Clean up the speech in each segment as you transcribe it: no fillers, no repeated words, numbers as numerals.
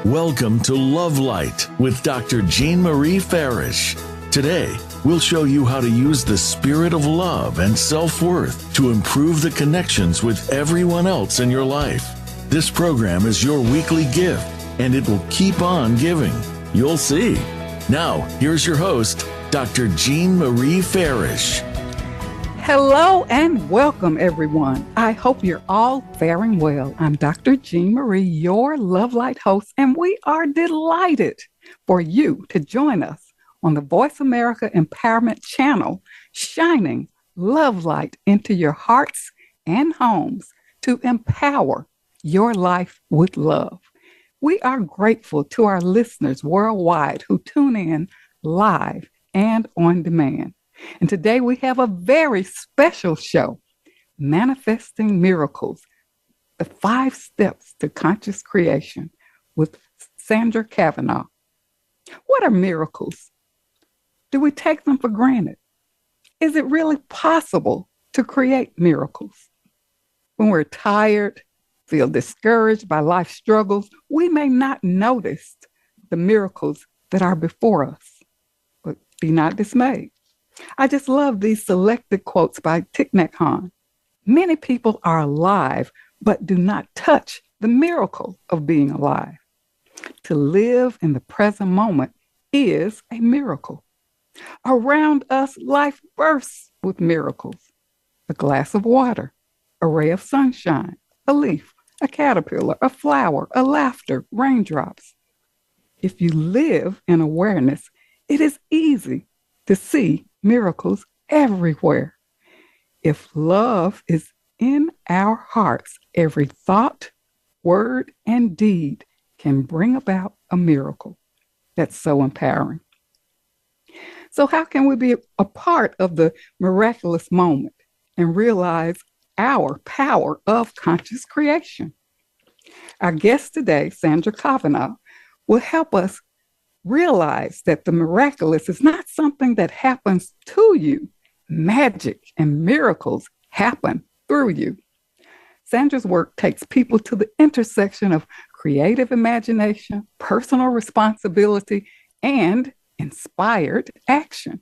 Welcome to Love Light with Dr. Jean Marie Farish. Today, we'll show you how to use the spirit of love and self-worth to improve the connections with everyone else in your life. This program is your weekly gift, and it will keep on giving. You'll see. Now, here's your host, Dr. Jean Marie Farish. Hello and welcome, everyone. I hope you're all faring well. I'm Dr. Jean Marie, your Love Light host, and we are delighted for you to join us on the Voice America Empowerment Channel, shining love light into your hearts and homes to empower your life with love. We are grateful to our listeners worldwide who tune in live and on demand. And today we have a very special show, Manifesting Miracles, the 5 Steps to Conscious Creation with Sandra Cavanaugh. What are miracles? Do we take them for granted? Is it really possible to create miracles? When we're tired, feel discouraged by life struggles, we may not notice the miracles that are before us, but be not dismayed. I just love these selected quotes by Thich Nhat Hanh. Many people are alive, but do not touch the miracle of being alive. To live in the present moment is a miracle. Around us, life bursts with miracles. A glass of water, a ray of sunshine, a leaf, a caterpillar, a flower, a laughter, raindrops. If you live in awareness, it is easy to see miracles everywhere. If love is in our hearts, every thought, word, and deed can bring about a miracle. That's so empowering. So how can we be a part of the miraculous moment and realize our power of conscious creation? Our guest today, Sandra Cavanaugh, will help us realize that the miraculous is not something that happens to you. Magic and miracles happen through you. Sandra's work takes people to the intersection of creative imagination, personal responsibility, and inspired action,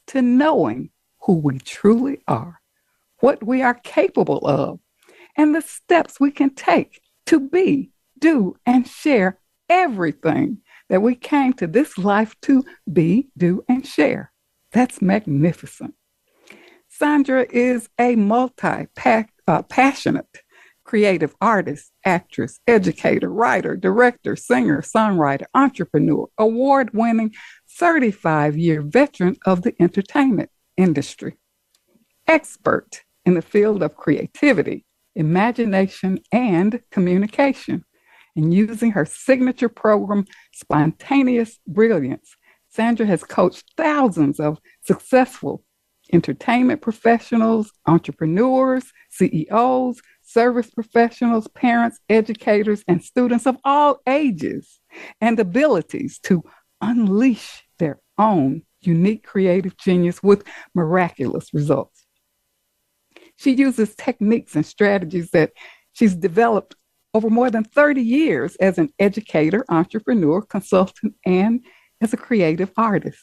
to knowing who we truly are, what we are capable of, and the steps we can take to be, do, and share everything that we came to this life to be, do, and share. That's magnificent. Sandra is a passionate creative artist, actress, educator, writer, director, singer, songwriter, entrepreneur, award-winning 35-year veteran of the entertainment industry, expert in the field of creativity, imagination, and communication. And using her signature program, Spontaneous Brilliance, Sandra has coached thousands of successful entertainment professionals, entrepreneurs, CEOs, service professionals, parents, educators, and students of all ages and abilities to unleash their own unique creative genius with miraculous results. She uses techniques and strategies that she's developed over more than 30 years as an educator, entrepreneur, consultant, and as a creative artist.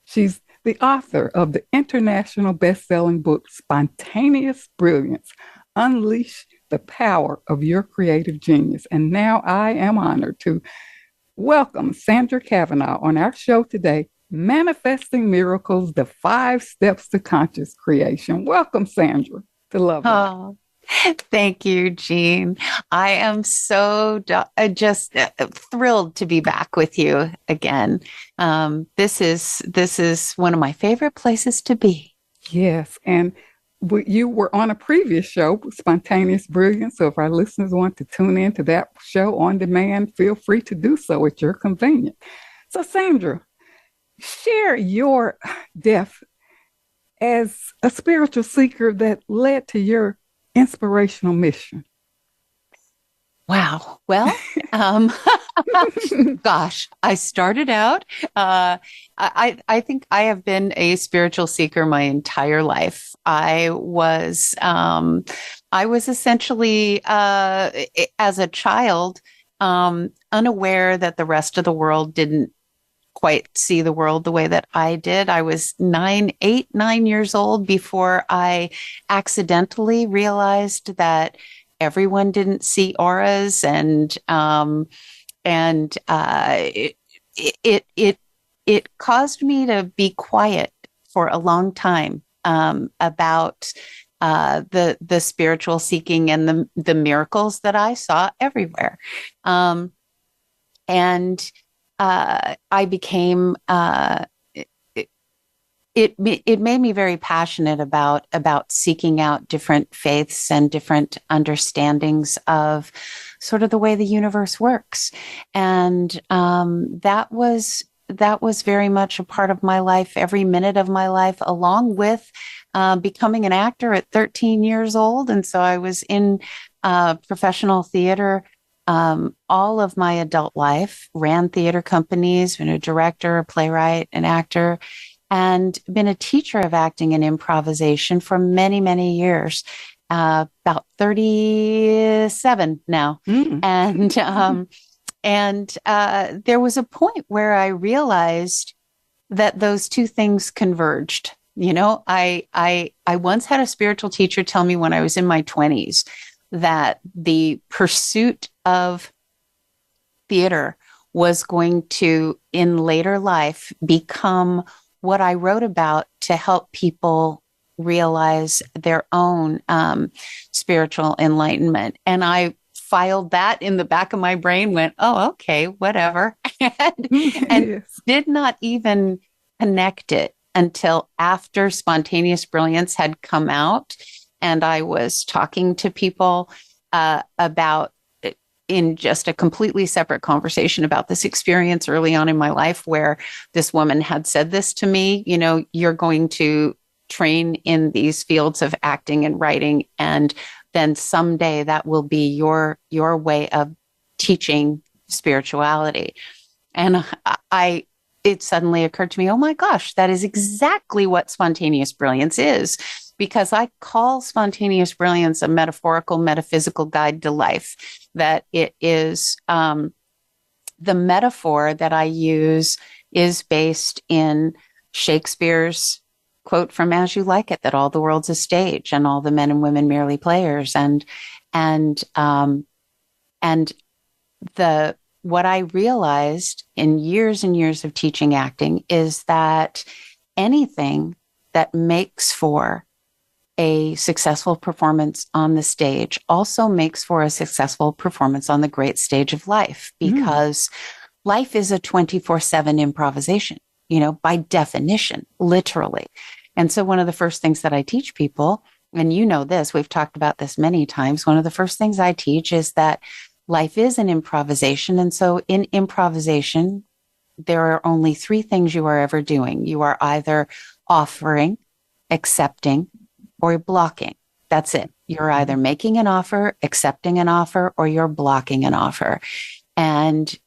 She's the author of the international best-selling book, Spontaneous Brilliance, Unleash the Power of Your Creative Genius. And now I am honored to welcome Sandra Cavanaugh on our show today, Manifesting Miracles, the 5 Steps to Conscious Creation. Welcome, Sandra, to Love Light. Oh, thank you, Jean. I am so just thrilled to be back with you again. This is one of my favorite places to be. Yes, and you were on a previous show, Spontaneous Brilliance. So if our listeners want to tune in to that show on demand, feel free to do so at your convenience. So Sandra, share your depth as a spiritual seeker that led to your inspirational mission. Wow. Well, gosh, I started out, I think I have been a spiritual seeker my entire life. I was essentially, as a child, unaware that the rest of the world didn't quite see the world the way that I did. I was 9 years old before I accidentally realized that everyone didn't see auras, and it caused me to be quiet for a long time about the spiritual seeking and the miracles that I saw everywhere. I became it made me very passionate about seeking out different faiths and different understandings of sort of the way the universe works. And that was very much a part of my life, every minute of my life, along with becoming an actor at 13 years old. And so I was in professional theater all of my adult life, ran theater companies, been a director, a playwright, an actor, and been a teacher of acting and improvisation for many, many years, about 37 now. And there was a point where I realized that those two things converged. You know, I once had a spiritual teacher tell me when I was in my 20s that the pursuit of theater was going to, in later life, become what I wrote about to help people realize their own spiritual enlightenment. And I filed that in the back of my brain, went, oh, okay, whatever, and Yes. did not even connect it until after Spontaneous Brilliance had come out. And I was talking to people about, in just a completely separate conversation, about this experience early on in my life where this woman had said this to me, you know, you're going to train in these fields of acting and writing, and then someday that will be your way of teaching spirituality. And it suddenly occurred to me, oh my gosh, that is exactly what Spontaneous Brilliance is. Because I call Spontaneous Brilliance a metaphorical, metaphysical guide to life. That it is the metaphor that I use is based in Shakespeare's quote from As You Like It, that all the world's a stage and all the men and women merely players. And what I realized in years and years of teaching acting is that anything that makes for a successful performance on the stage also makes for a successful performance on the great stage of life, because life is a 24/7 improvisation, you know, by definition, literally. And so one of the first things that I teach people, and you know this, we've talked about this many times, one of the first things I teach is that life is an improvisation. And so in improvisation, there are only three things you are ever doing. You are either offering, accepting, or blocking. That's it. You're either making an offer, accepting an offer, or you're blocking an offer. And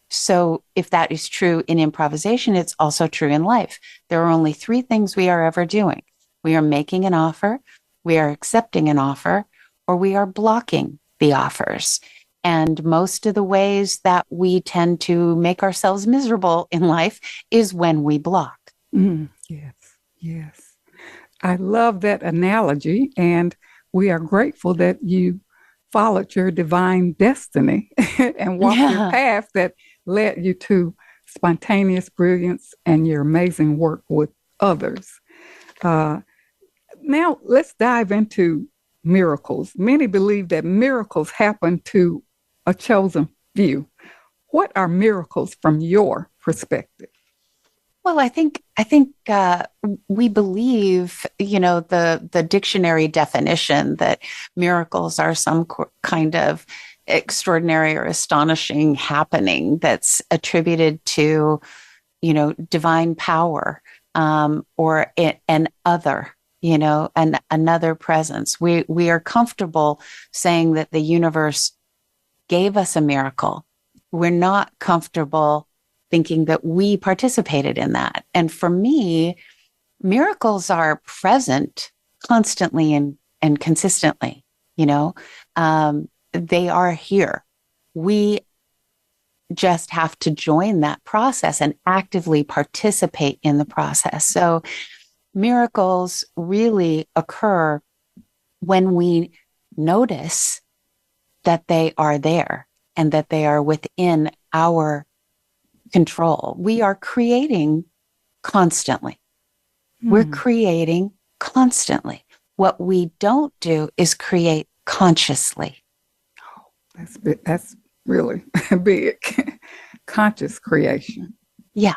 so if that is true in improvisation, it's also true in life. There are only three things we are ever doing. We are making an offer, we are accepting an offer, or we are blocking the offers. And most of the ways that we tend to make ourselves miserable in life is when we block. Yes, yes. I love that analogy, and we are grateful that you followed your divine destiny and walked your path that led you to Spontaneous Brilliance and your amazing work with others. Now, let's dive into miracles. Many believe that miracles happen to a chosen few. What are miracles from your perspective? Well, I think we believe, you know, the dictionary definition that miracles are some kind of extraordinary or astonishing happening that's attributed to, you know, divine power, or an other, you know, another presence. We are comfortable saying that the universe gave us a miracle. We're not comfortable thinking that we participated in that. And for me, miracles are present constantly and consistently, you know, they are here. We just have to join that process and actively participate in the process. So miracles really occur when we notice that they are there and that they are within our control. We are creating constantly. We're creating constantly. What we don't do is create consciously. That's really big. Conscious creation. Yeah.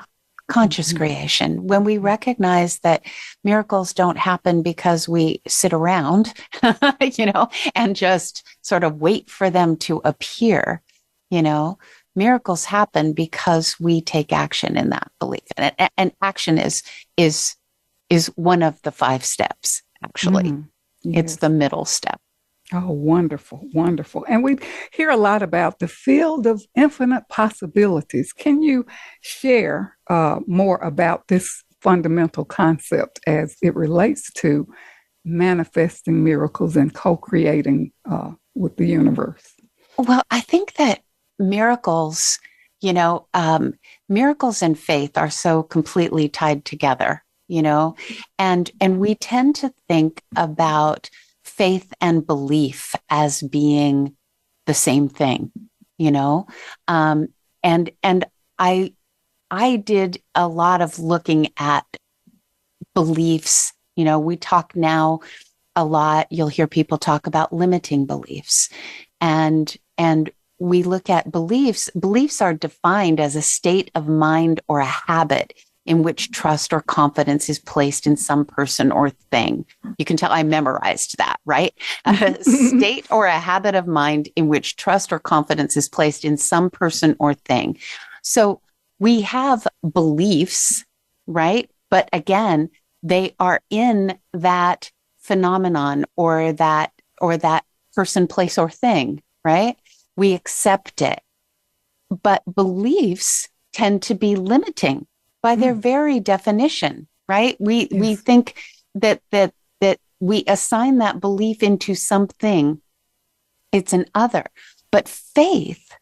Conscious creation. When we recognize that miracles don't happen because we sit around, and just sort of wait for them to appear, miracles happen because we take action in that belief. And action is one of the 5 steps, actually. Yes. It's the middle step. Oh, wonderful, wonderful. And we hear a lot about the field of infinite possibilities. Can you share more about this fundamental concept as it relates to manifesting miracles and co-creating with the universe? Well, I think that miracles, miracles and faith are so completely tied together, and we tend to think about faith and belief as being the same thing, and I did a lot of looking at beliefs. We talk now a lot. You'll hear people talk about limiting beliefs, and we look at beliefs. Beliefs are defined as a state of mind or a habit in which trust or confidence is placed in some person or thing. You can tell I memorized that, right? A state or a habit of mind in which trust or confidence is placed in some person or thing. So we have beliefs, right? But again, they are in that phenomenon or that person, place, or thing, right? We accept it. But beliefs tend to be limiting by their very definition, right? We think that we assign that belief into something. It's an other. But faith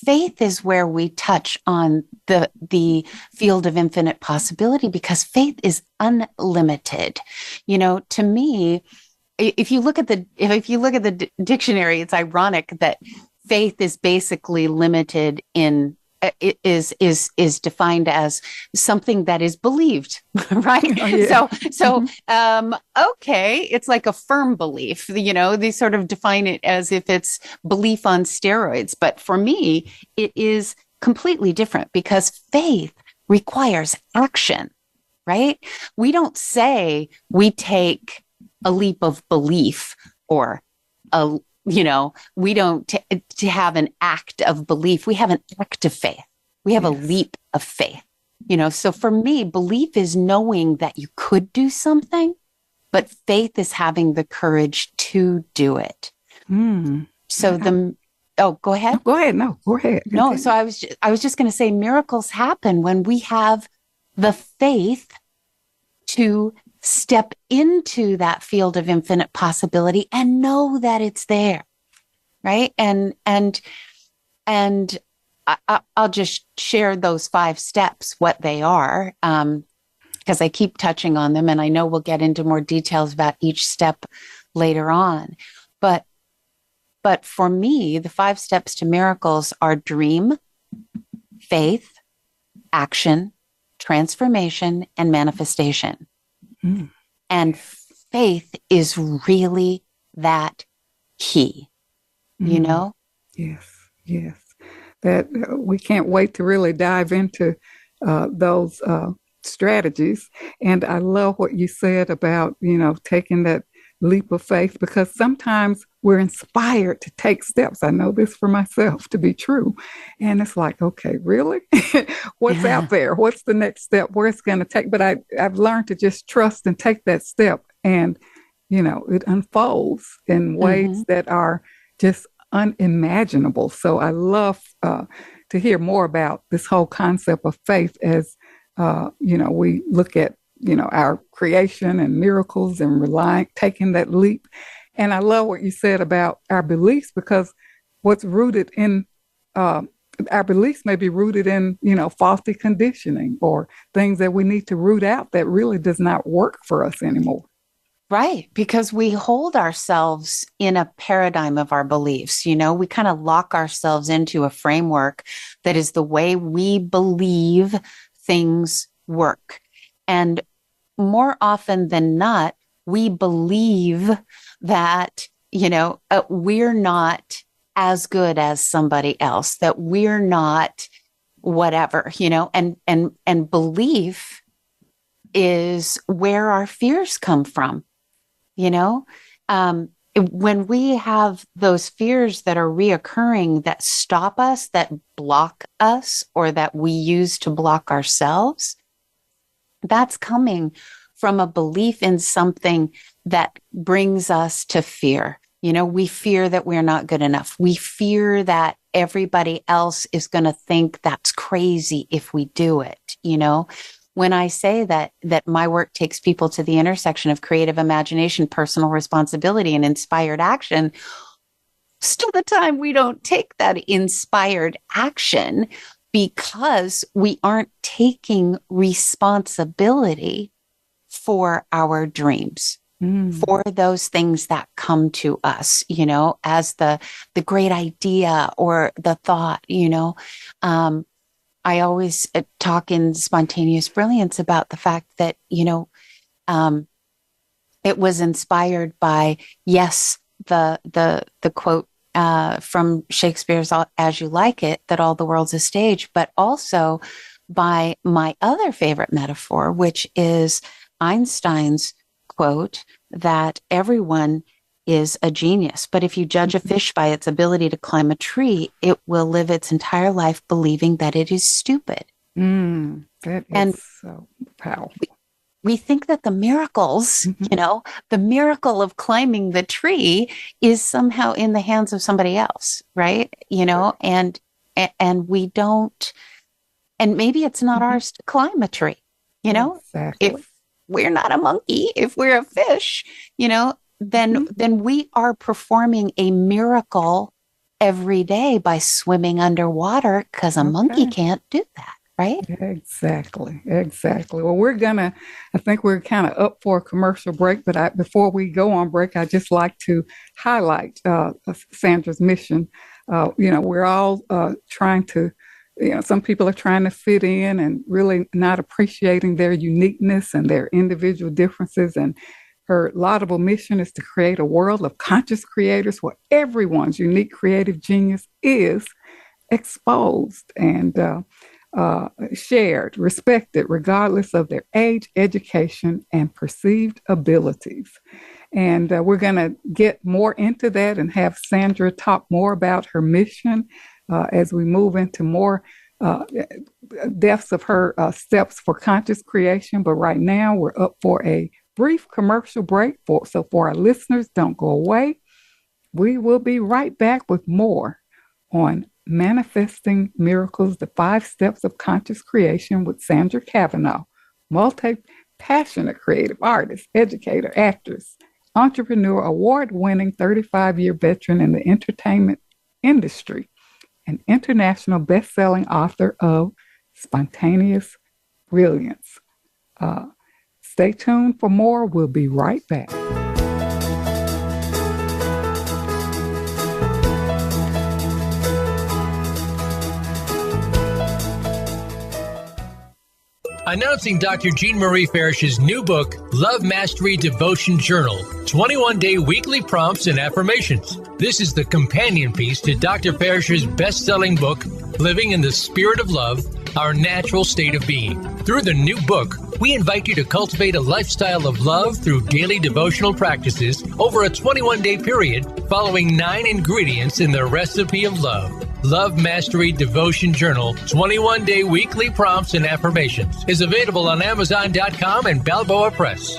is where we touch on the field of infinite possibility, because faith is unlimited. To me, if you look at the dictionary, it's ironic that faith is basically limited in is defined as something that is believed, right? Oh, yeah. So okay, it's like a firm belief. They sort of define it as if it's belief on steroids. But for me, it is completely different, because faith requires action, right? We don't say we take a leap of belief or we don't to have an act of belief. We have an act of faith. We have a leap of faith. So for me, belief is knowing that you could do something, but faith is having the courage to do it. So go ahead. No, go ahead. No, go ahead. No, so I was just going to say miracles happen when we have the faith to step into that field of infinite possibility and know that it's there, right? And I'll just share those 5 steps, what they are, because I keep touching on them, and I know we'll get into more details about each step later on. But for me, the 5 steps to miracles are dream, faith, action, transformation, and manifestation. And faith is really that key, Yes. That we can't wait to really dive into those strategies. And I love what you said about, taking that leap of faith, because sometimes we're inspired to take steps. I know this for myself to be true. And it's like, okay, really? What's out there? What's the next step? Where it's going to take? But I've learned to just trust and take that step. And, it unfolds in ways that are just unimaginable. So I love to hear more about this whole concept of faith as, we look at our creation and miracles and taking that leap. And I love what you said about our beliefs, because what's rooted in our beliefs may be rooted in, faulty conditioning or things that we need to root out that really does not work for us anymore. Right, because we hold ourselves in a paradigm of our beliefs. We kind of lock ourselves into a framework that is the way we believe things work. And more often than not, we believe that, we're not as good as somebody else, that we're not whatever, and belief is where our fears come from. When we have those fears that are reoccurring, that stop us, that block us, or that we use to block ourselves, that's coming from a belief in something that brings us to fear. We fear that we're not good enough. We fear that everybody else is going to think that's crazy if we do it. When I say that my work takes people to the intersection of creative imagination, personal responsibility, and inspired action, most of the time we don't take that inspired action because we aren't taking responsibility for our dreams, for those things that come to us, as the great idea or the thought, I always talk in Spontaneous Brilliance about the fact that, it was inspired by, yes, the quote from Shakespeare's As You Like It, that all the world's a stage, but also by my other favorite metaphor, which is Einstein's quote that everyone is a genius. But if you judge a fish by its ability to climb a tree, it will live its entire life believing that it is stupid. That is so powerful. We think that the miracles, the miracle of climbing the tree is somehow in the hands of somebody else, right? And we don't, and maybe it's not ours to climb a tree, Exactly. If we're not a monkey, if we're a fish, then we are performing a miracle every day by swimming underwater because a monkey can't do that, right? Exactly. Well, I think we're kind of up for a commercial break, but before we go on break, I'd just like to highlight Sandra's mission. We're all trying to, some people are trying to fit in and really not appreciating their uniqueness and their individual differences. And her laudable mission is to create a world of conscious creators where everyone's unique creative genius is exposed and shared, respected, regardless of their age, education, and perceived abilities. And we're going to get more into that and have Sandra talk more about her mission as we move into more depths of her steps for conscious creation. But right now, we're up for a brief commercial break. So for our listeners, don't go away. We will be right back with more on Manifesting Miracles, the 5 Steps of Conscious Creation with Sandra Cavanaugh, multi-passionate creative artist, educator, actress, entrepreneur, award-winning 35-year veteran in the entertainment industry, an international best-selling author of Spontaneous Brilliance. Stay tuned for more. We'll be right back. Announcing Dr. Jean Marie Farish's new book, Love Mastery Devotion Journal, 21-day weekly prompts and affirmations. This is the companion piece to Dr. Farish's best-selling book, Living in the Spirit of Love, Our Natural State of Being. Through the new book, we invite you to cultivate a lifestyle of love through daily devotional practices over a 21-day period, following 9 ingredients in the recipe of love. Love Mastery Devotion Journal, 21-day weekly prompts and affirmations is available on Amazon.com and Balboa Press.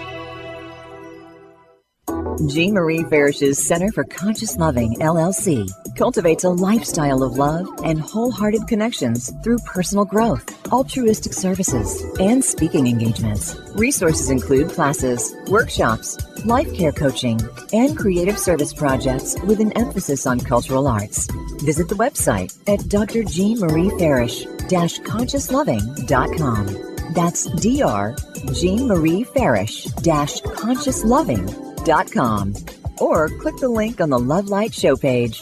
Jean Marie Farish's Center for Conscious Loving, LLC, cultivates a lifestyle of love and wholehearted connections through personal growth, altruistic services, and speaking engagements. Resources include classes, workshops, life care coaching, and creative service projects with an emphasis on cultural arts. Visit the website at drjeanmariefarish-consciousloving.com. That's drjeanmariefarish-consciousloving.com, or click the link on the Love Light show page.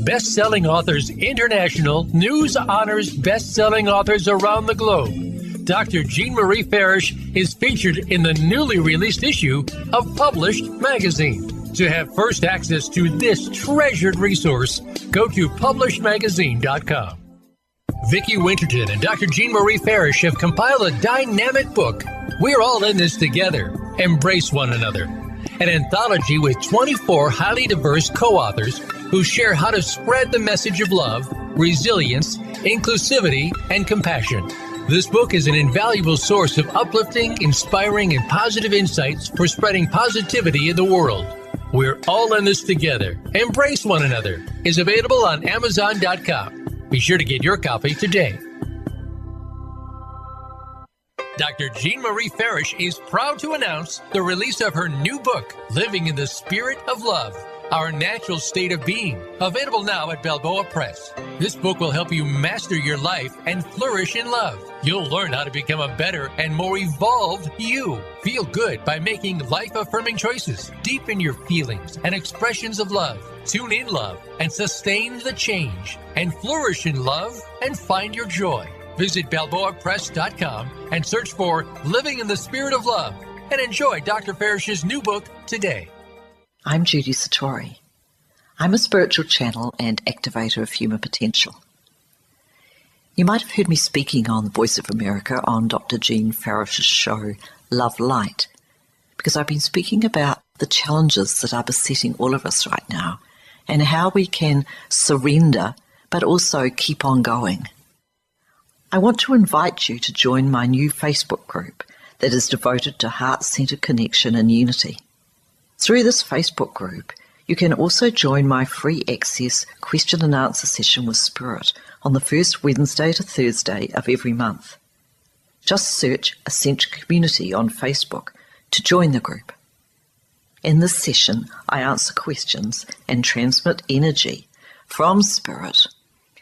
Best-selling authors international news honors best-selling authors around the globe. Dr. Jean Marie Farish is featured in the newly released issue of Published magazine. To have first access to this treasured resource, go to publishedmagazine.com. Vicki Winterton and Dr. Jean Marie Farish have compiled a dynamic book, We're All in This Together, Embrace One Another, an anthology with 24 highly diverse co-authors who share how to spread the message of love, resilience, inclusivity, and compassion. This book is an invaluable source of uplifting, inspiring, and positive insights for spreading positivity in the world. We're All in This Together, Embrace One Another is available on Amazon.com. Be sure to get your copy today. Dr. Jean Marie Farish is proud to announce the release of her new book, Living in the Spirit of Love, Our Natural State of Being, available now at Balboa Press. This book will help you master your life and flourish in love. You'll learn how to become a better and more evolved you. Feel good by making life-affirming choices. Deepen your feelings and expressions of love. Tune in love and sustain the change. And flourish in love and find your joy. Visit BalboaPress.com and search for Living in the Spirit of Love and enjoy Dr. Farish's new book today. I'm Judy Satori. I'm a spiritual channel and activator of human potential. You might have heard me speaking on the Voice of America on Dr. Jean Farish's show, Love Light, because I've been speaking about the challenges that are besetting all of us right now and how we can surrender but also keep on going. I want to invite you to join my new Facebook group that is devoted to heart-centered connection and unity. Through this Facebook group, you can also join my free access question and answer session with Spirit on the first Wednesday to Thursday of every month. Just search Ascension Community on Facebook to join the group. In this session, I answer questions and transmit energy from Spirit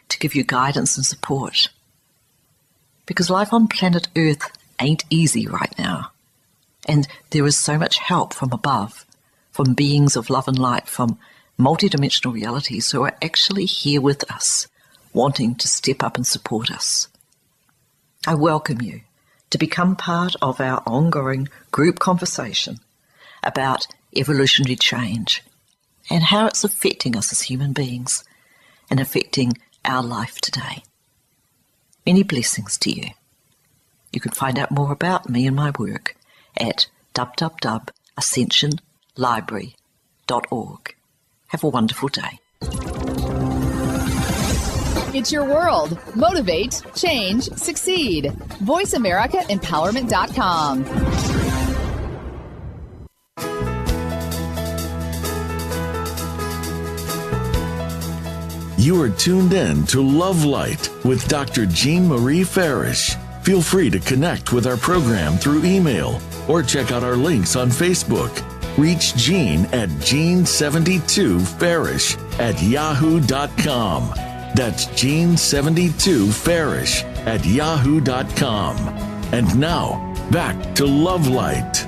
to give you guidance and support. Because life on planet Earth ain't easy right now. And there is so much help from above, from beings of love and light, from multidimensional realities who are actually here with us, wanting to step up and support us. I welcome you to become part of our ongoing group conversation about evolutionary change and how it's affecting us as human beings and affecting our life today. Many blessings to you. You can find out more about me and my work at www.ascensionlibrary.org. Have a wonderful day. It's your world. Motivate, change, succeed. VoiceAmericaEmpowerment.com. You are tuned in to Love Light with Dr. Jean Marie Farish. Feel free to connect with our program through email or check out our links on Facebook. Reach Jean at Jean72Farish@yahoo.com. That's Jean72Farish@yahoo.com. And now, back to Love Light.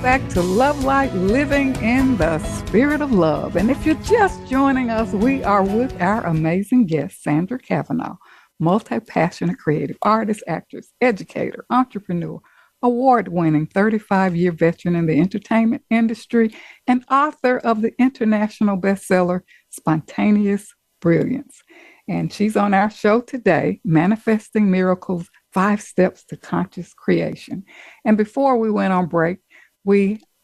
Back to Love Light, living in the spirit of love. And if you're just joining us, we are with our amazing guest, Sandra Cavanaugh, multi-passionate creative artist, actress, educator, entrepreneur, award-winning 35-year veteran in the entertainment industry, and author of the international bestseller, Spontaneous Brilliance. And she's on our show today, Manifesting Miracles, 5 Steps to Conscious Creation. And before we went on break,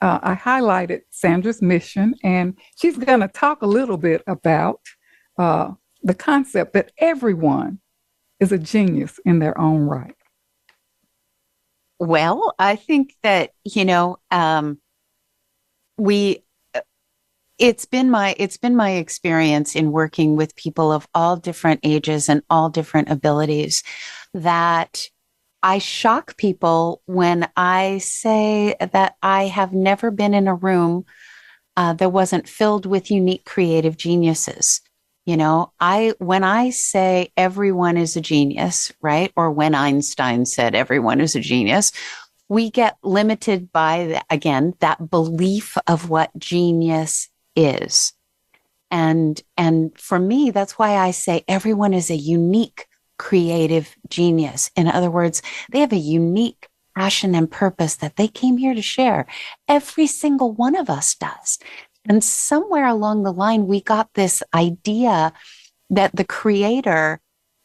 I highlighted Sandra's mission, and she's going to talk a little bit about the concept that everyone is a genius in their own right. Well, I think that, we it's been my experience in working with people of all different ages and all different abilities that I shock people when I say that I have never been in a room that wasn't filled with unique creative geniuses. When I say everyone is a genius, right? Or when Einstein said everyone is a genius, we get limited by, again, that belief of what genius is. And for me, that's why I say everyone is a unique creative genius. In other words, they have a unique passion and purpose that they came here to share. Every single one of us does. And somewhere along the line, we got this idea that the Creator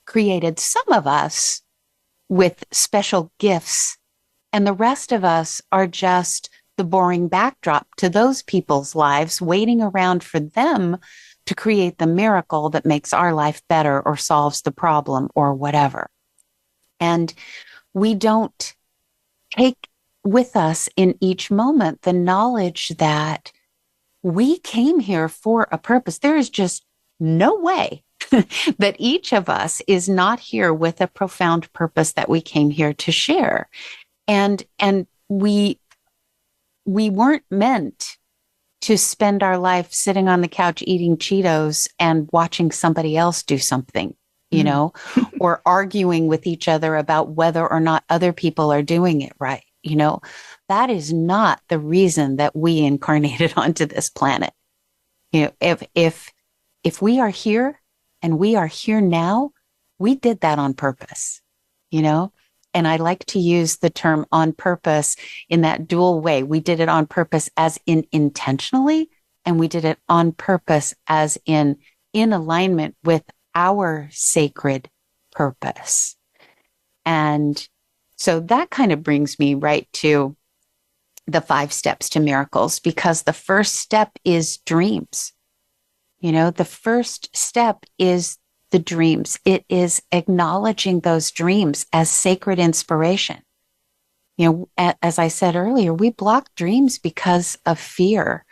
created some of us with special gifts, and the rest of us are just the boring backdrop to those people's lives, waiting around for them to create the miracle that makes our life better or solves the problem or whatever. And we don't take with us in each moment the knowledge that we came here for a purpose. There is just no way that each of us is not here with a profound purpose that we came here to share. And we weren't meant to spend our life sitting on the couch eating Cheetos and watching somebody else do something, or arguing with each other about whether or not other people are doing it right. That is not the reason that we incarnated onto this planet. If we are here and we are here now, we did that on purpose, And I like to use the term on purpose in that dual way. We did it on purpose as in intentionally, and we did it on purpose as in alignment with our sacred purpose. And so that kind of brings me right to the 5 steps to miracles, because the first step is dreams. The first step is the dreams. It is acknowledging those dreams as sacred inspiration. As I said earlier, we block dreams because of fear,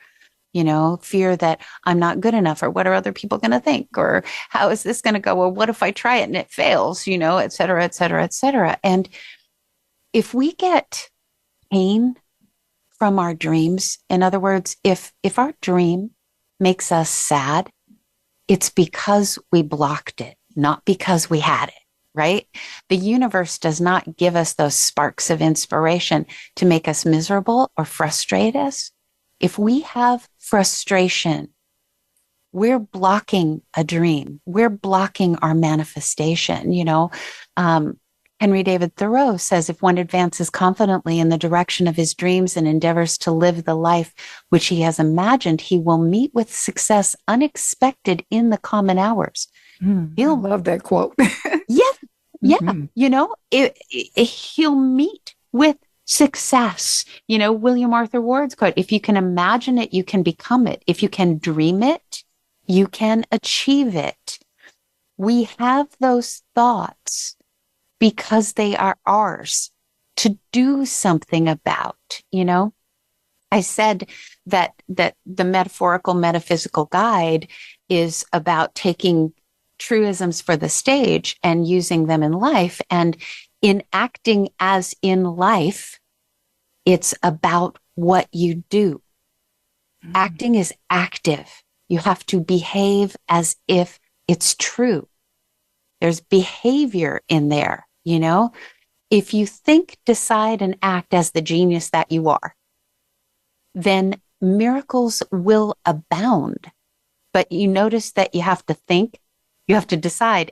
fear that I'm not good enough, or what are other people going to think, or how is this going to go? Or what if I try it and it fails, et cetera, et cetera, et cetera. And if we get pain from our dreams, in other words, if our dream makes us sad, it's because we blocked it, not because we had it, right? The universe does not give us those sparks of inspiration to make us miserable or frustrate us. If we have frustration, we're blocking a dream. We're blocking our manifestation. Henry David Thoreau says, if one advances confidently in the direction of his dreams and endeavors to live the life which he has imagined, he will meet with success unexpected in the common hours. I love that quote. Yeah. Mm-hmm. He'll meet with success. William Arthur Ward's quote, if you can imagine it, you can become it. If you can dream it, you can achieve it. We have those thoughts because they are ours to do something about. I said that the metaphorical metaphysical guide is about taking truisms for the stage and using them in life. And in acting as in life, it's about what you do. Mm-hmm. Acting is active. You have to behave as if it's true. There's behavior in there. If you think, decide, and act as the genius that you are, then miracles will abound. But you notice that you have to think, you have to decide,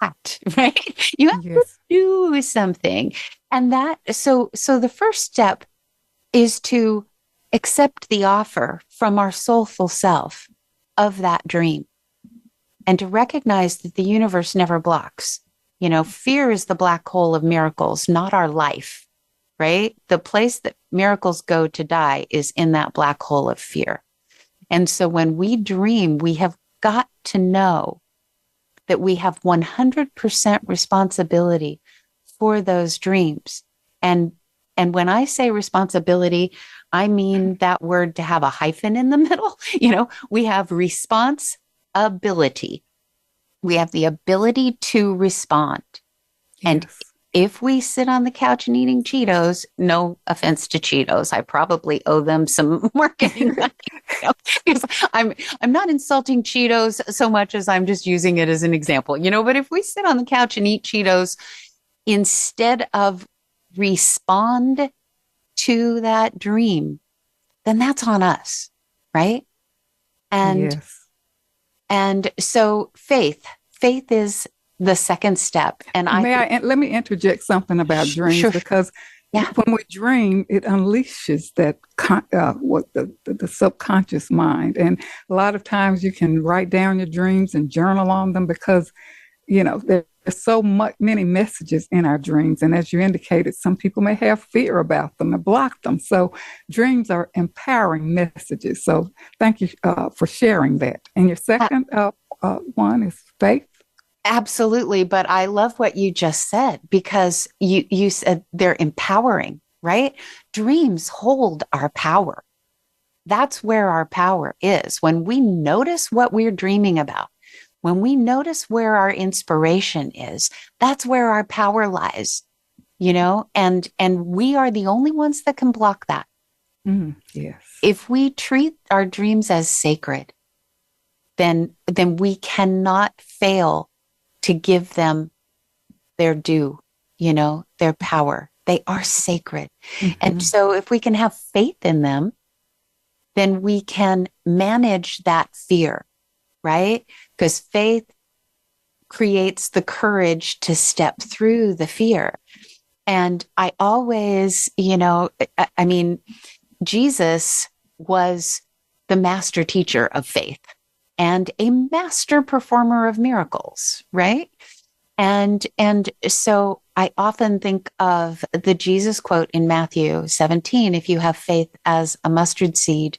act, right? You have to do something. And so the first step is to accept the offer from our soulful self of that dream, and to recognize that the universe never blocks. Fear is the black hole of miracles, not our life, right? The place that miracles go to die is in that black hole of fear. And so when we dream, we have got to know that we have 100% responsibility for those dreams. And when I say responsibility, I mean that word to have a hyphen in the middle. We have responsibility. We have the ability to respond. And if we sit on the couch and eating Cheetos, no offense to Cheetos, I probably owe them some marketing money. Because I'm not insulting Cheetos so much as I'm just using it as an example, but if we sit on the couch and eat Cheetos instead of respond to that dream, then that's on us, right? And so faith is the second step. And let me interject something about dreams, because when we dream, it unleashes that the subconscious mind. And a lot of times you can write down your dreams and journal on them, because there's so many messages in our dreams. And as you indicated, some people may have fear about them and block them. So dreams are empowering messages. So thank you for sharing that. And your second one is faith. Absolutely. But I love what you just said, because you said they're empowering, right? Dreams hold our power. That's where our power is. When we notice what we're dreaming about, when we notice where our inspiration is, that's where our power lies, and we are the only ones that can block that. Yes. If we treat our dreams as sacred, then we cannot fail to give them their due, their power. They are sacred. And so if we can have faith in them, then we can manage that fear, right? Because faith creates the courage to step through the fear. And I always, Jesus was the master teacher of faith and a master performer of miracles, right? And so I often think of the Jesus quote in Matthew 17, if you have faith as a mustard seed,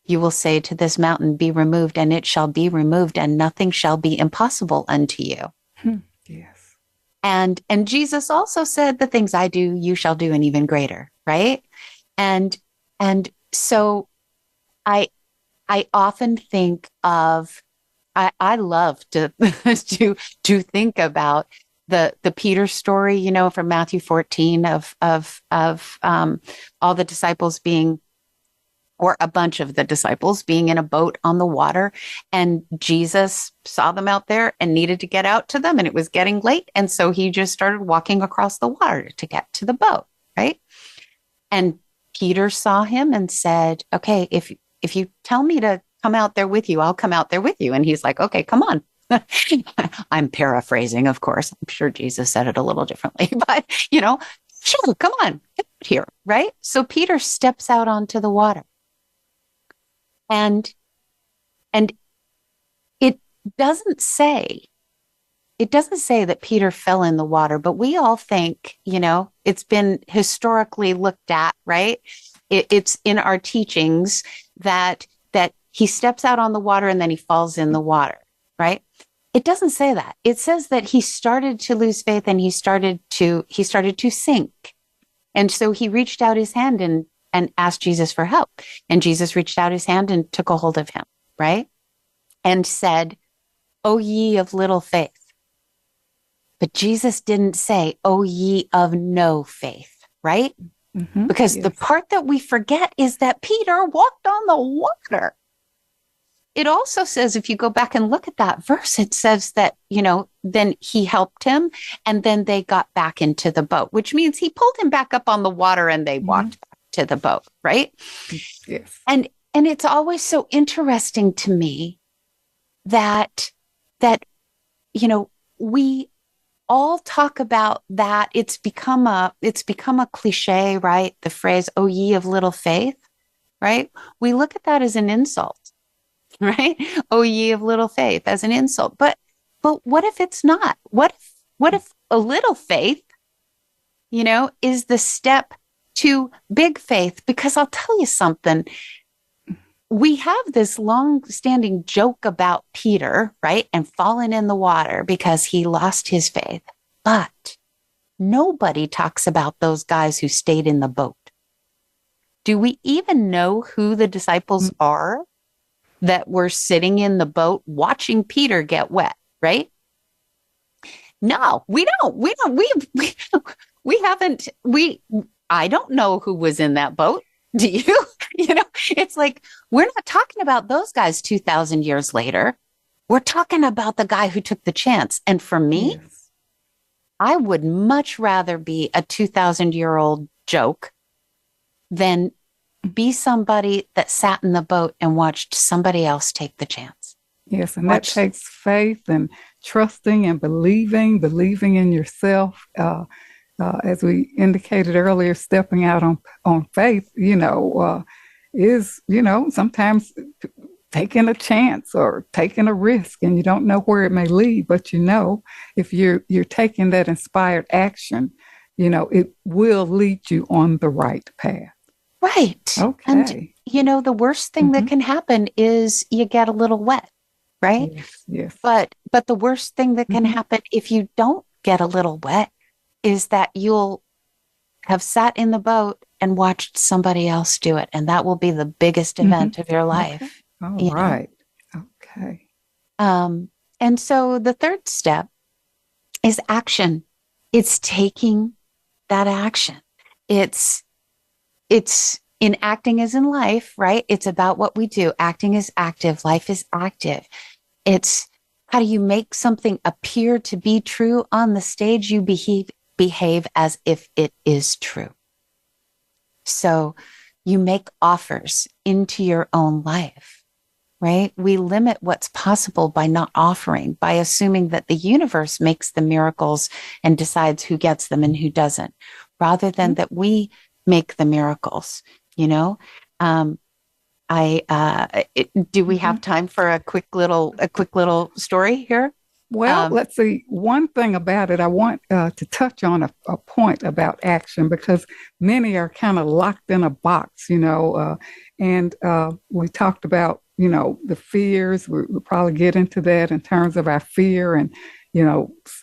you will say to this mountain, be removed, and it shall be removed, and nothing shall be impossible unto you. Yes. And Jesus also said, the things I do, you shall do, and even greater, right? And so I often think of, I love to to think about the Peter story, from Matthew 14 of all the disciples being, or a bunch of the disciples being in a boat on the water, and Jesus saw them out there and needed to get out to them, and it was getting late. And so he just started walking across the water to get to the boat, right? And Peter saw him and said, okay, if you tell me to come out there with you, I'll come out there with you. And he's like, okay, come on. I'm paraphrasing, of course. I'm sure Jesus said it a little differently, but sure, come on, get out here, right? So Peter steps out onto the water. And it doesn't say that Peter fell in the water, but we all think, it's been historically looked at, right? It's in our teachings that he steps out on the water and then he falls in the water, right? It doesn't say that. It says that he started to lose faith and he started to sink. And so he reached out his hand and asked Jesus for help. And Jesus reached out his hand and took a hold of him, right? And said, "O ye of little faith." But Jesus didn't say, "O ye of no faith," right? Because the part that we forget is that Peter walked on the water. It also says, if you go back and look at that verse, it says that, then he helped him and then they got back into the boat, which means he pulled him back up on the water and they walked back to the boat, right? Yes. And it's always so interesting to me that we all talk about that. It's become a cliche, right? The phrase, "Oh, ye of little faith," right? We look at that as an insult, right? "Oh, ye of little faith," as an insult. But what if it's not? What if a little faith, is the step to big faith? Because I'll tell you something. We have this long-standing joke about Peter, right? And falling in the water because he lost his faith. But nobody talks about those guys who stayed in the boat. Do we even know who the disciples are that were sitting in the boat watching Peter get wet, right? No, we don't. We haven't, I don't know who was in that boat. Do you? It's like, we're not talking about those guys 2,000 years later. We're talking about the guy who took the chance. And for me, yes, I would much rather be a 2,000-year-old joke than be somebody that sat in the boat and watched somebody else take the chance. Yes, and that takes faith and trusting and believing in yourself. As we indicated earlier, stepping out on faith, is, sometimes taking a chance or taking a risk, and you don't know where it may lead, but if you're taking that inspired action, it will lead you on the right path. Right. Okay. And, the worst thing that can happen is you get a little wet, right? Yes. But the worst thing that can happen if you don't get a little wet is that you'll have sat in the boat and watched somebody else do it. And that will be the biggest event of your life. Okay. All right. Okay. And so the third step is action. It's taking that action. It's in acting as in life, right? It's about what we do. Acting is active. Life is active. It's how do you make something appear to be true on the stage? You behave as if it is true. So you make offers into your own life, right? We limit what's possible by not offering, by assuming that the universe makes the miracles and decides who gets them and who doesn't, rather than that we make the miracles, do we have time for a quick little story here? Well, let's see. One thing about it, I want to touch on a point about action, because many are kind of locked in a box, and we talked about, the fears. We'll probably get into that in terms of our fear. And,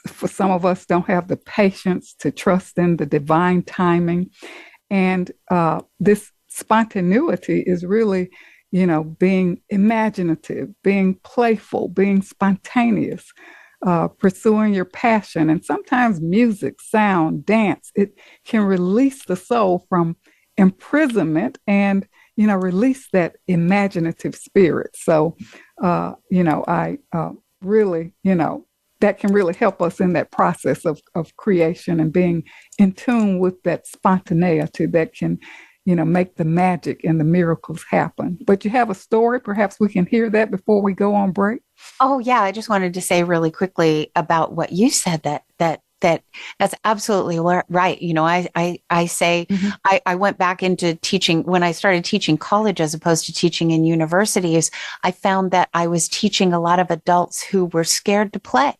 for some of us don't have the patience to trust in the divine timing. And this spontaneity is really, being imaginative, being playful, being spontaneous, pursuing your passion. And sometimes music, sound, dance, it can release the soul from imprisonment and, release that imaginative spirit. So, I really, that can really help us in that process of creation and being in tune with that spontaneity that can, make the magic and the miracles happen. But you have a story. Perhaps we can hear that before we go on break. Oh, yeah. I just wanted to say really quickly about what you said, that's absolutely right. I say, I went back into teaching when I started teaching college as opposed to teaching in universities. I found that I was teaching a lot of adults who were scared to play.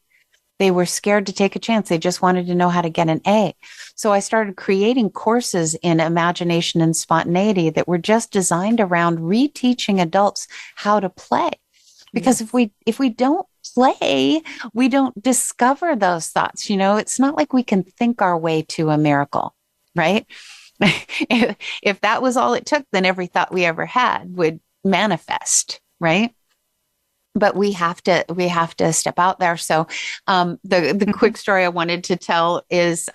They were scared to take a chance. They just wanted to know how to get an A. So I started creating courses in imagination and spontaneity that were just designed around reteaching adults how to play. Because if we don't play, we don't discover those thoughts. It's not like we can think our way to a miracle, right? If that was all it took, then every thought we ever had would manifest, right? But we have to step out there. So the quick story I wanted to tell is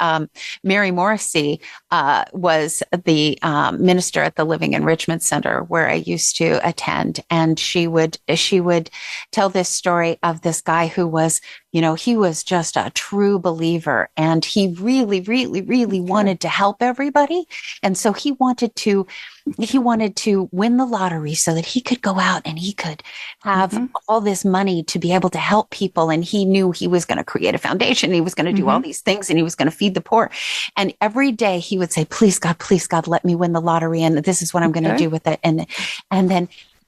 Mary Morrissey was the minister at the Living Enrichment Center where I used to attend, and she would tell this story of this guy who was, he was just a true believer, and he really, really, really wanted to help everybody, and so he wanted to win the lottery so that he could go out and he could have all this money to be able to help people. And he knew he was going to create a foundation. He was going to do all these things, and he was going to feed the poor. And every day he would say, please God, let me win the lottery. And this is what I'm going to do with it. And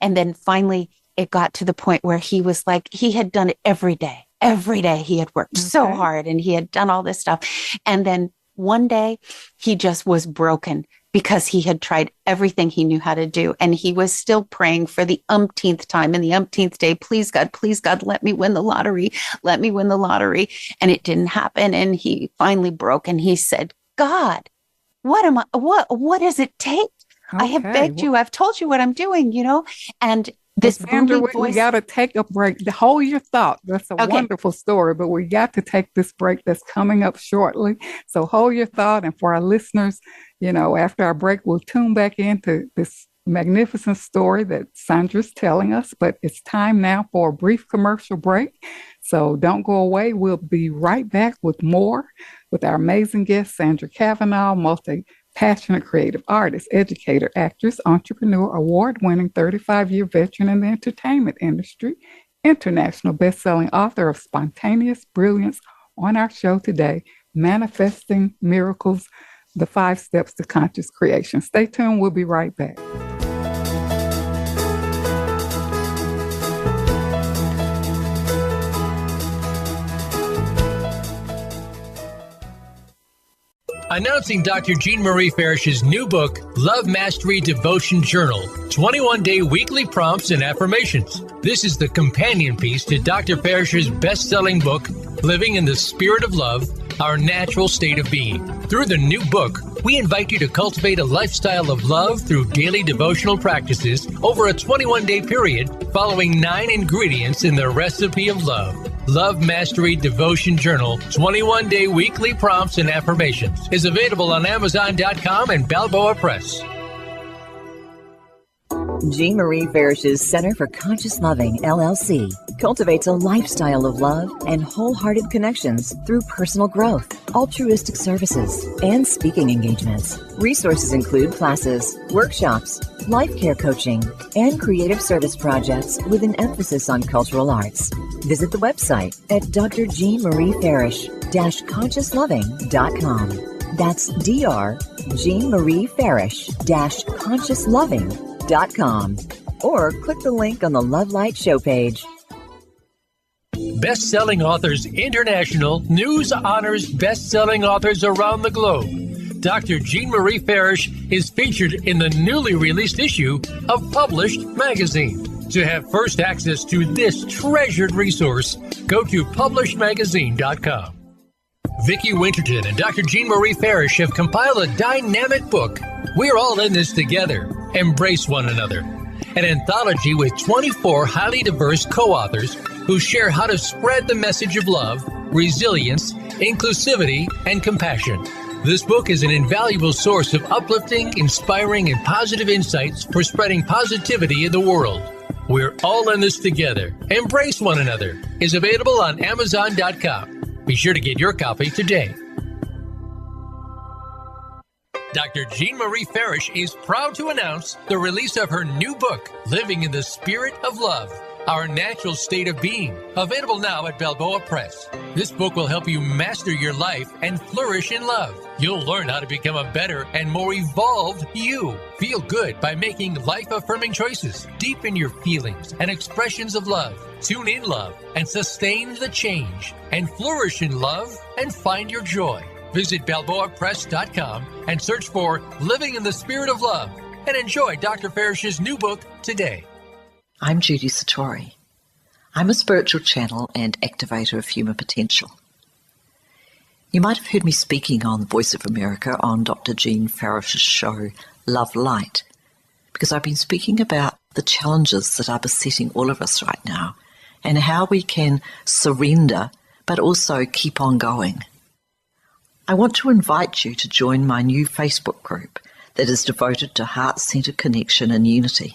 then finally it got to the point where he was like, he had done it every day. Every day he had worked so hard and he had done all this stuff. And then one day he just was broken because he had tried everything he knew how to do. And he was still praying for the umpteenth time and the umpteenth day, please God, let me win the lottery. Let me win the lottery. And it didn't happen. And he finally broke and he said, God, what does it take? I have Okay. begged you. I've told you what I'm doing, and this Sandra, booming voice. we got to take a break. Hold your thought. That's a wonderful story, but we got to take this break that's coming up shortly. So hold your thought. And for our listeners, after our break, we'll tune back into this magnificent story that Sandra's telling us. But it's time now for a brief commercial break. So don't go away. We'll be right back with more with our amazing guest, Sandra Cavanaugh, passionate creative artist, educator, actress, entrepreneur, award-winning 35-year veteran in the entertainment industry, international best-selling author of Spontaneous Brilliance, on our show today, Manifesting Miracles, the 5 Steps to Conscious Creation. Stay tuned. We'll be right back. Announcing Dr. Jean Marie Farish's new book, Love Mastery Devotion Journal, 21-day weekly prompts and affirmations. This is the companion piece to Dr. Farish's best-selling book, Living in the Spirit of Love, Our Natural State of Being. Through the new book, we invite you to cultivate a lifestyle of love through daily devotional practices over a 21-day period, following 9 ingredients in the recipe of love. Love Mastery Devotion Journal, 21-day weekly prompts and affirmations is available on Amazon.com and Balboa Press. Jean Marie Farish's Center for Conscious Loving, LLC, cultivates a lifestyle of love and wholehearted connections through personal growth, altruistic services, and speaking engagements. Resources include classes, workshops, life care coaching, and creative service projects with an emphasis on cultural arts. Visit the website at drjeanmariefarish-consciousloving.com. That's drjeanmariefarish-consciousloving.com. Or click the link on the Love Light show page. Best-selling Authors International news honors best-selling authors around the globe. Dr. Jean Marie Farish is featured in the newly released issue of Published Magazine. To have first access to this treasured resource, go to publishedmagazine.com. Vicki Winterton and Dr. Jean Marie Farish have compiled a dynamic book, We're All in This Together, Embrace One Another, an anthology with 24 highly diverse co-authors who share how to spread the message of love, resilience, inclusivity, and compassion. This book is an invaluable source of uplifting, inspiring, and positive insights for spreading positivity in the world. We're All in This Together, Embrace One Another is available on Amazon.com. Be sure to get your copy today. Dr. Jean Marie Farish is proud to announce the release of her new book, Living in the Spirit of Love, Our Natural State of Being, available now at Balboa Press. This book will help you master your life and flourish in love. You'll learn how to become a better and more evolved you. Feel good by making life-affirming choices. Deepen your feelings and expressions of love. Tune in love and sustain the change. And flourish in love and find your joy. Visit BalboaPress.com and search for Living in the Spirit of Love and enjoy Dr. Farish's new book today. I'm Judy Satori. I'm a spiritual channel and activator of human potential. You might have heard me speaking on the Voice of America on Dr. Jean Farish's show, Love Light, because I've been speaking about the challenges that are besetting all of us right now and how we can surrender but also keep on going. I want to invite you to join my new Facebook group that is devoted to heart-centered connection and unity.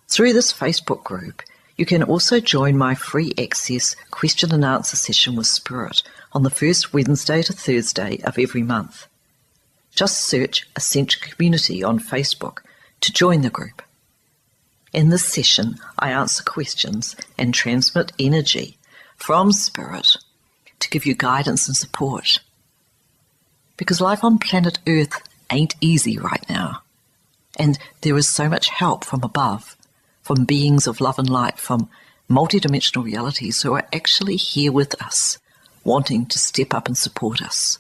Through this Facebook group, you can also join my free access question and answer session with Spirit on the first Wednesday to Thursday of every month. Just search Ascension Community on Facebook to join the group. In this session, I answer questions and transmit energy from Spirit to give you guidance and support. Because life on planet Earth ain't easy right now. And there is so much help from above, from beings of love and light, from multidimensional realities who are actually here with us, wanting to step up and support us.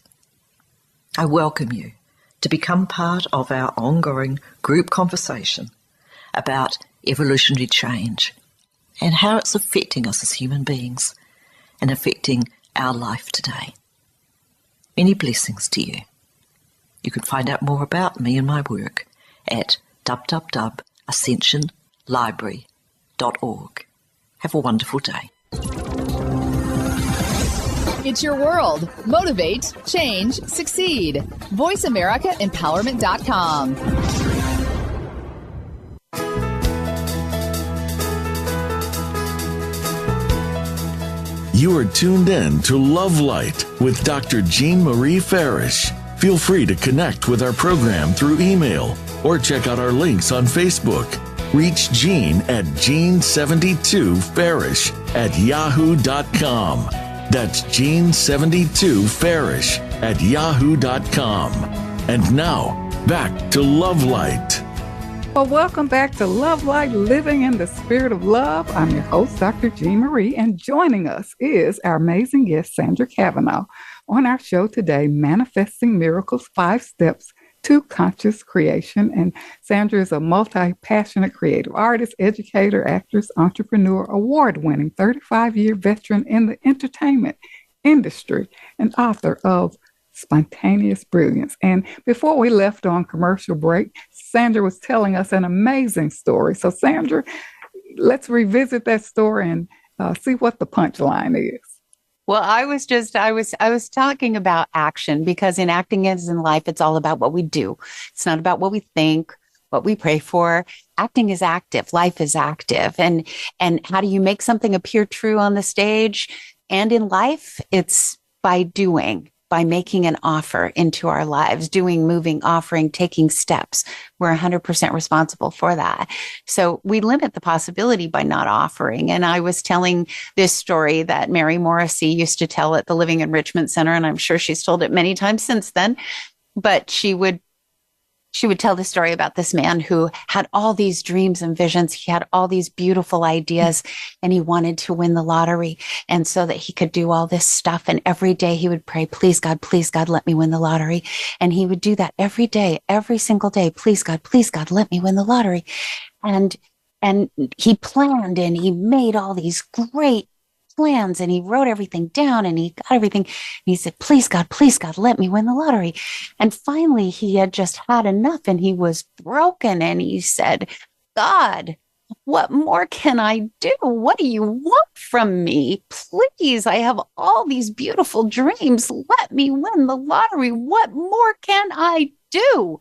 I welcome you to become part of our ongoing group conversation about evolutionary change and how it's affecting us as human beings and affecting our life today. Many blessings to you. You can find out more about me and my work at www.ascensionlibrary.org. Have a wonderful day. It's your world. Motivate, change, succeed. VoiceAmericaEmpowerment.com. You are tuned in to Love Light with Dr. Jean Marie Farish. Feel free to connect with our program through email or check out our links on Facebook. Reach Jean at Jean72Farish@yahoo.com. That's Jean72Farish@yahoo.com. And now, back to Love Light. Well, welcome back to Love Light, Living in the Spirit of Love. I'm your host, Dr. Jean Marie, and joining us is our amazing guest, Sandra Cavanaugh, on our show today, Manifesting Miracles, 5 Steps to Conscious Creation. And Sandra is a multi-passionate creative artist, educator, actress, entrepreneur, award-winning 35-year veteran in the entertainment industry, and author of Spontaneous Brilliance. And before we left on commercial break, Sandra was telling us an amazing story. So Sandra, let's revisit that story and see what the punchline is. Well, I was talking about action, because in acting as in life, it's all about what we do. It's not about what we think, what we pray for. Acting is active. Life is active. And how do you make something appear true on the stage and in life? It's by doing. By making an offer into our lives, doing, moving, offering, taking steps. We're 100% responsible for that. So we limit the possibility by not offering. And I was telling this story that Mary Morrissey used to tell at the Living Enrichment Center, and I'm sure she's told it many times since then, but she would tell the story about this man who had all these dreams and visions. He had all these beautiful ideas, and he wanted to win the lottery. And so that he could do all this stuff. And every day he would pray, please God, let me win the lottery. And he would do that every day, every single day. Please God, let me win the lottery. And he planned, and he made all these great plans, and he wrote everything down, and he got everything. And he said, please God, let me win the lottery. And finally he had just had enough, and he was broken. And he said, God, what more can I do? What do you want from me? Please, I have all these beautiful dreams. Let me win the lottery. What more can I do?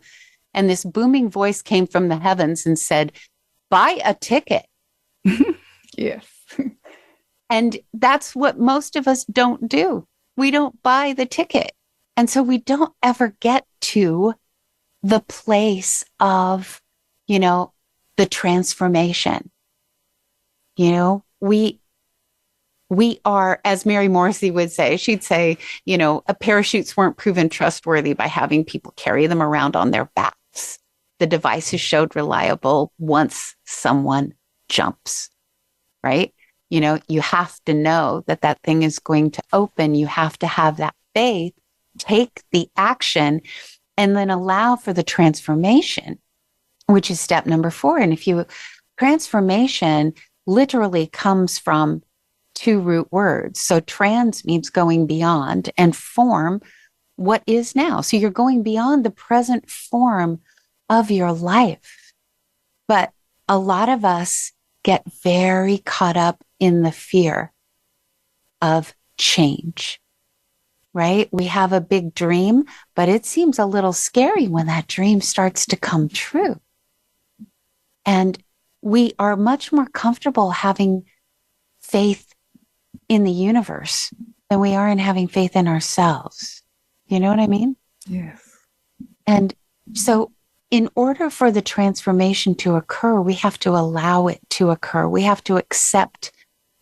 And this booming voice came from the heavens and said, buy a ticket. Yes. And that's what most of us don't do. We don't buy the ticket. And so we don't ever get to the place of, the transformation. We are, as Mary Morrissey would say, she'd say, parachutes weren't proven trustworthy by having people carry them around on their backs. The devices showed reliable once someone jumps, right? You have to know that thing is going to open. You have to have that faith, take the action, and then allow for the transformation, which is step number 4. And transformation literally comes from 2 root words. So trans means going beyond, and form, what is now. So you're going beyond the present form of your life. But a lot of us get very caught up in the fear of change, right? We have a big dream, but it seems a little scary when that dream starts to come true. And we are much more comfortable having faith in the universe than we are in having faith in ourselves. You know what I mean? Yes. And so in order for the transformation to occur, we have to allow it to occur. We have to accept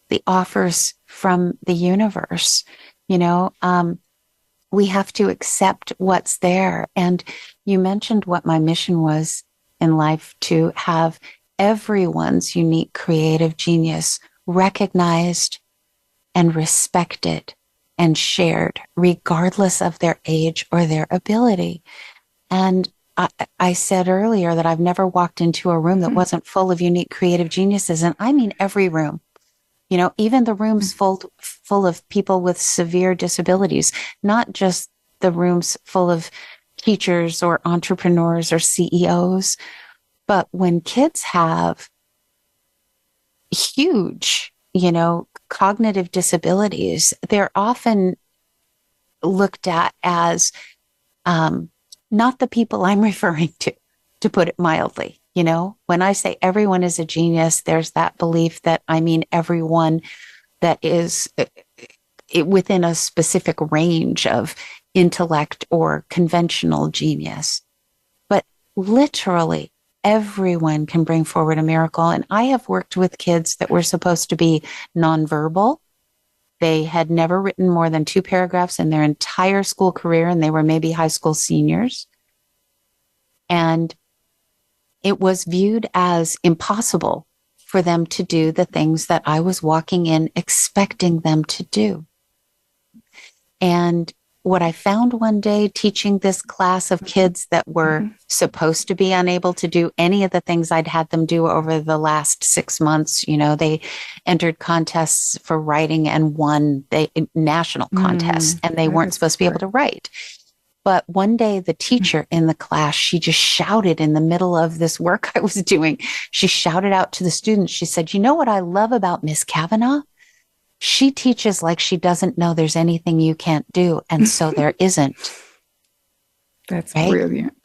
the offers from the universe. We have to accept what's there. And you mentioned what my mission was in life, to have everyone's unique creative genius recognized and respected and shared, regardless of their age or their ability. And I said earlier that I've never walked into a room that wasn't full of unique creative geniuses. And I mean every room, even the rooms full of people with severe disabilities, not just the rooms full of teachers or entrepreneurs or CEOs, But when kids have huge, cognitive disabilities, they're often looked at as not the people I'm referring to put it mildly. When I say everyone is a genius, there's that belief that I mean everyone that is within a specific range of intellect or conventional genius. But literally, everyone can bring forward a miracle. And I have worked with kids that were supposed to be nonverbal. They had never written more than 2 paragraphs in their entire school career, and they were maybe high school seniors. And it was viewed as impossible for them to do the things that I was walking in expecting them to do. And what I found one day teaching this class of kids that were supposed to be unable to do any of the things I'd had them do over the last 6 months, they entered contests for writing and won national contests, and they weren't supposed to be able to write. But one day the teacher in the class, she just shouted in the middle of this work I was doing. She shouted out to the students. She said, "You know what I love about Miss Cavanaugh? She teaches like she doesn't know there's anything you can't do. And so there isn't." That's right? Brilliant.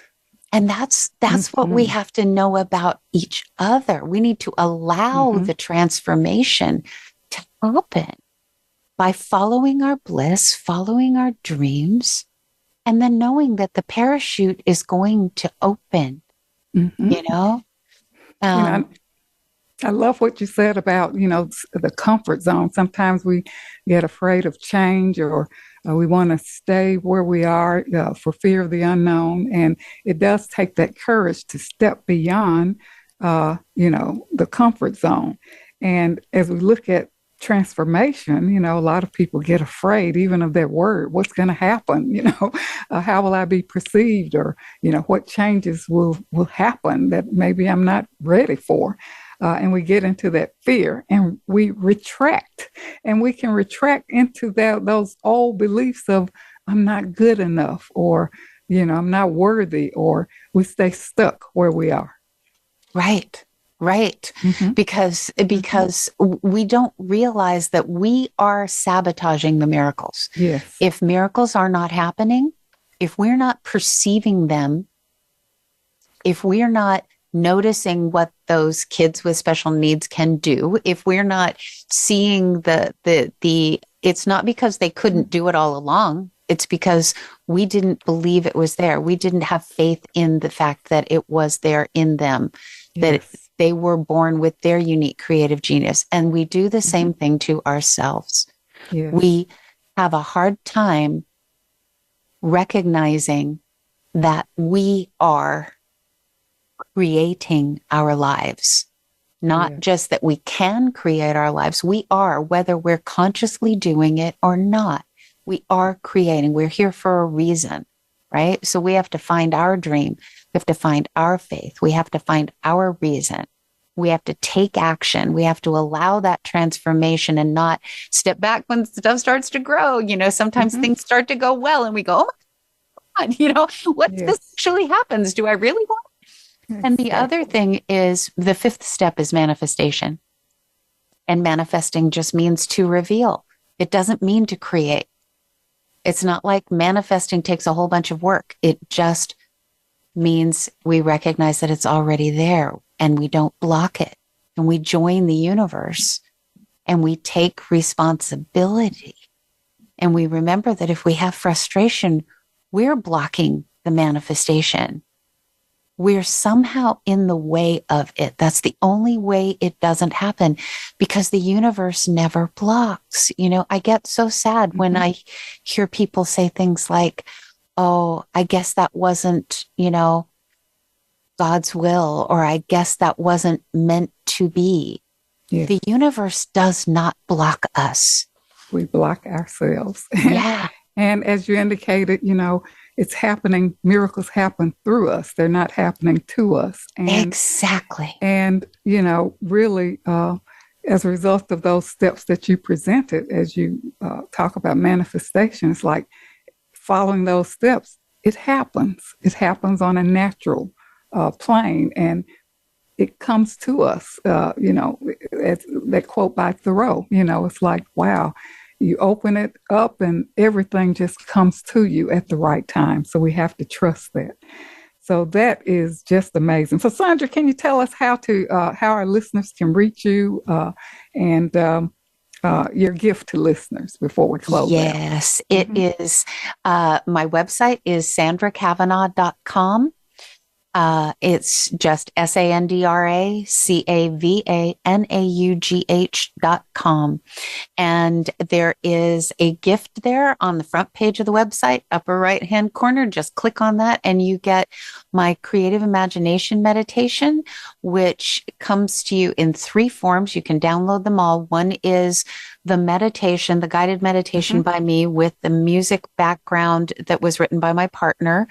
And that's what we have to know about each other. We need to allow the transformation to happen by following our bliss, following our dreams, and then knowing that the parachute is going to open, I love what you said about, the comfort zone. Sometimes we get afraid of change, or we want to stay where we are for fear of the unknown. And it does take that courage to step beyond, the comfort zone. And as we look at transformation, a lot of people get afraid even of that word. What's going to happen? How will I be perceived? Or, what changes will happen that maybe I'm not ready for? And we get into that fear and we retract, and we can retract into those old beliefs of I'm not good enough, or, I'm not worthy, or we stay stuck where we are. Right. Because we don't realize that we are sabotaging the miracles. Yes. If miracles are not happening, if we're not perceiving them, if we're not noticing what those kids with special needs can do, if we're not seeing it's not because they couldn't do it all along. It's because we didn't believe it was there. We didn't have faith in the fact that it was there in them, that they were born with their unique creative genius. And we do the same thing to ourselves. Yes. We have a hard time recognizing that we are creating our lives. Not just that we can create our lives. We are, whether we're consciously doing it or not. We are creating. We're here for a reason, right? So we have to find our dream. We have to find our faith. We have to find our reason. We have to take action. We have to allow that transformation and not step back when stuff starts to grow. Sometimes things start to go well and we go, oh my God, what this actually happens? Do I really want? And the other thing is the 5th step is manifestation. And manifesting just means to reveal. It doesn't mean to create. It's not like manifesting takes a whole bunch of work. It just means we recognize that it's already there and we don't block it. And we join the universe and we take responsibility. And we remember that if we have frustration, we're blocking the manifestation. We're somehow in the way of it. That's the only way it doesn't happen, because the universe never blocks. I get so sad when I hear people say things like, oh, I guess that wasn't, God's will, or I guess that wasn't meant to be. Yeah. The universe does not block us. We block ourselves. Yeah. And as you indicated, it's happening. Miracles happen through us. They're not happening to us. And, exactly. And, really, as a result of those steps that you presented, as you talk about manifestations, like following those steps, it happens. It happens on a natural plane. And it comes to us, as that quote by Thoreau, it's like, wow, you open it up and everything just comes to you at the right time. So we have to trust that. So that is just amazing. So Sandra, can you tell us how our listeners can reach you and your gift to listeners before we close out? Yes, it is. My website is sandracavanaugh.com. It's just SandraCavanaugh.com. And there is a gift there on the front page of the website, upper right-hand corner. Just click on that and you get my creative imagination meditation, which comes to you in 3 forms. You can download them all. One is the meditation, the guided meditation by me with the music background that was written by my partner.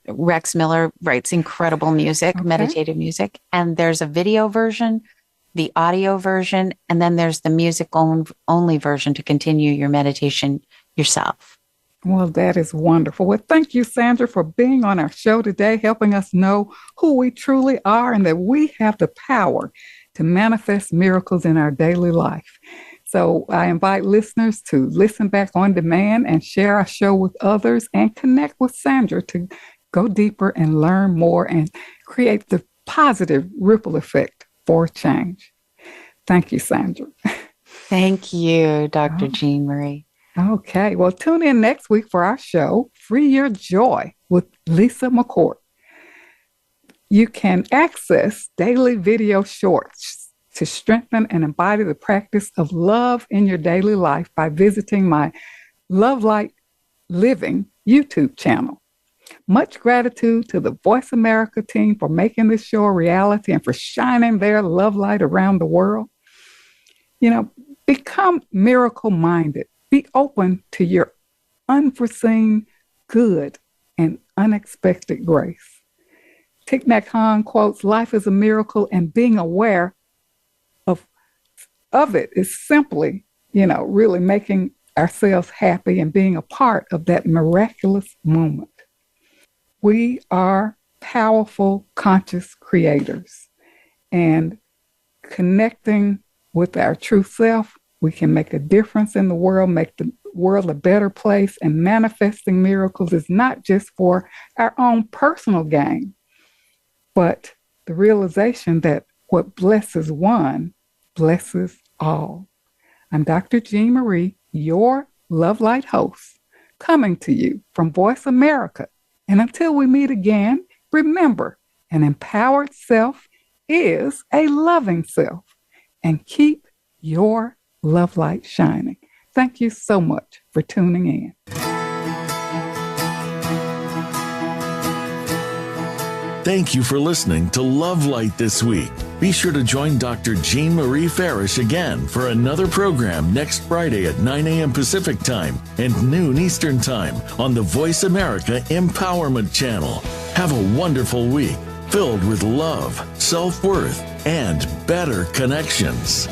Rex Miller writes incredible music, meditative music. And there's a video version, the audio version, and then there's the music only version to continue your meditation yourself. Well, that is wonderful. Well, thank you, Sandra, for being on our show today, helping us know who we truly are and that we have the power to manifest miracles in our daily life. So I invite listeners to listen back on demand and share our show with others and connect with Sandra to go deeper and learn more and create the positive ripple effect for change. Thank you, Sandra. Thank you, Dr. Jean Marie. Okay. Well, tune in next week for our show, Free Your Joy with Lisa McCourt. You can access daily video shorts to strengthen and embody the practice of love in your daily life by visiting my Love Light Living YouTube channel. Much gratitude to the Voice America team for making this show a reality and for shining their love light around the world. Become miracle-minded. Be open to your unforeseen good and unexpected grace. Thich Nhat Hanh quotes, "Life is a miracle, and being aware of it is simply, really making ourselves happy and being a part of that miraculous moment." We are powerful, conscious creators, and connecting with our true self, we can make a difference in the world, make the world a better place, and manifesting miracles is not just for our own personal gain, but the realization that what blesses one blesses all. I'm Dr. Jean Marie, your Love Light host, coming to you from Voice America. And until we meet again, remember, an empowered self is a loving self, and keep your love light shining. Thank you so much for tuning in. Thank you for listening to Love Light this week. Be sure to join Dr. Jean Marie Farish again for another program next Friday at 9 a.m. Pacific Time and noon Eastern Time on the Voice America Empowerment Channel. Have a wonderful week filled with love, self-worth, and better connections.